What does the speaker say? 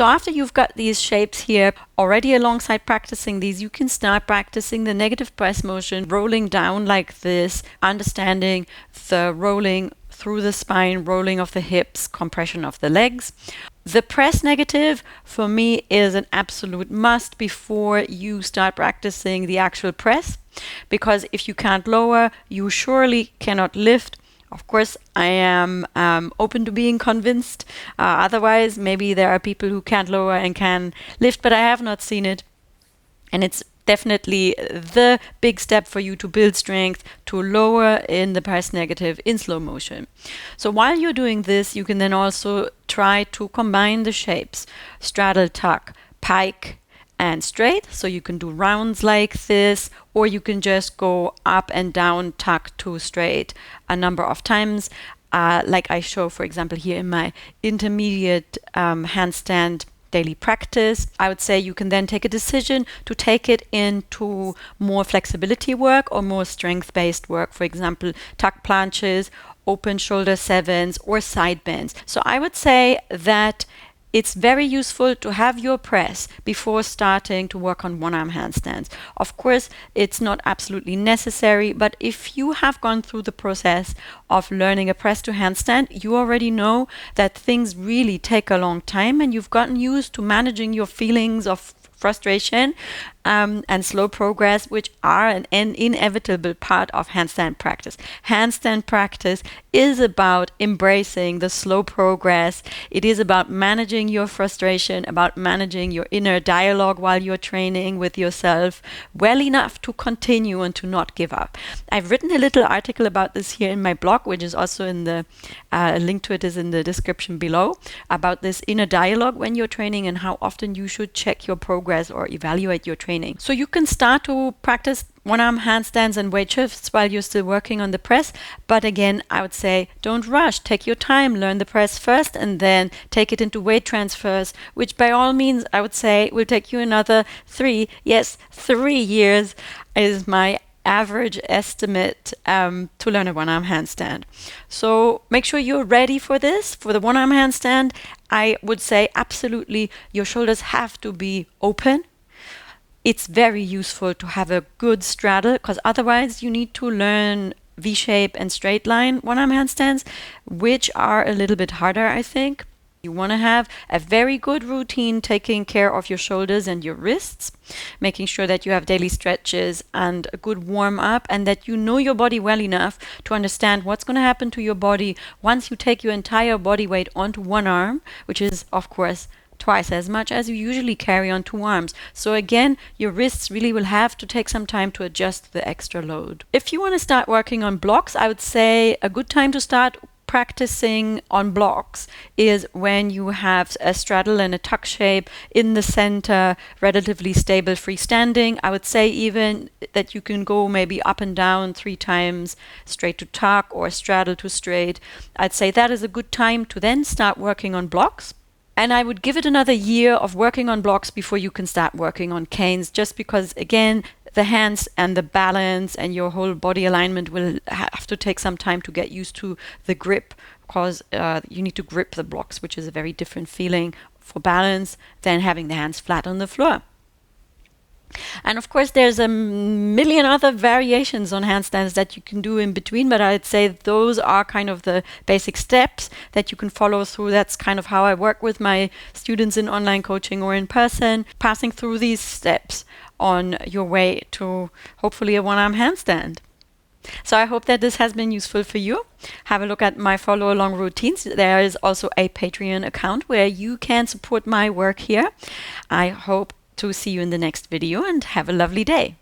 So after you've got these shapes here, already alongside practicing these, you can start practicing the negative press motion, rolling down like this, understanding the rolling through the spine, rolling of the hips, compression of the legs. The press negative for me is an absolute must before you start practicing the actual press, because if you can't lower, you surely cannot lift. Of course, I am open to being convinced. Otherwise, maybe there are people who can't lower and can lift, but I have not seen it. And it's definitely the big step for you to build strength, to lower in the press negative in slow motion. So while you're doing this, you can then also try to combine the shapes: straddle, tuck, pike, and straight. So you can do rounds like this, or you can just go up and down, tuck to straight a number of times, like I show, for example, here in my intermediate handstand daily practice. I would say you can then take a decision to take it into more flexibility work or more strength-based work, for example, tuck planches, open shoulder sevens, or side bends. So I would say that it's very useful to have your press before starting to work on one-arm handstands. Of course, it's not absolutely necessary, but if you have gone through the process of learning a press to handstand, you already know that things really take a long time, and you've gotten used to managing your feelings of frustration and slow progress, which are an inevitable part of handstand practice. Handstand practice is about embracing the slow progress. It is about managing your frustration, about managing your inner dialogue while you're training with yourself well enough to continue and to not give up. I've written a little article about this here in my blog, which is also in the link to it is in the description below, about this inner dialogue when you're training and how often you should check your progress or evaluate your training. So you can start to practice one-arm handstands and weight shifts while you're still working on the press. But again, I would say don't rush. Take your time. Learn the press first and then take it into weight transfers, which by all means, I would say will take you another 3 years is my average estimate to learn a one-arm handstand. So make sure you're ready for this. For the one-arm handstand, I would say absolutely your shoulders have to be open. It's very useful to have a good straddle, because otherwise you need to learn V-shape and straight line one-arm handstands, which are a little bit harder, I think. You want to have a very good routine taking care of your shoulders and your wrists, making sure that you have daily stretches and a good warm-up, and that you know your body well enough to understand what's going to happen to your body once you take your entire body weight onto one arm, which is, of course, twice as much as you usually carry on 2 arms. So again, your wrists really will have to take some time to adjust the extra load. If you want to start working on blocks, I would say a good time to start practicing on blocks is when you have a straddle and a tuck shape in the center, relatively stable freestanding. I would say even that you can go maybe up and down 3 times, straight to tuck or straddle to straight. I'd say that is a good time to then start working on blocks. And I would give it another year of working on blocks before you can start working on canes, just because, again, the hands and the balance and your whole body alignment will have to take some time to get used to the grip, because you need to grip the blocks, which is a very different feeling for balance than having the hands flat on the floor. And of course, there's a million other variations on handstands that you can do in between, but I'd say those are kind of the basic steps that you can follow through. That's kind of how I work with my students in online coaching or in person, passing through these steps on your way to hopefully a one-arm handstand. So I hope that this has been useful for you. Have a look at my follow along routines. There is also a Patreon account where you can support my work here. I hope to see you in the next video, and have a lovely day.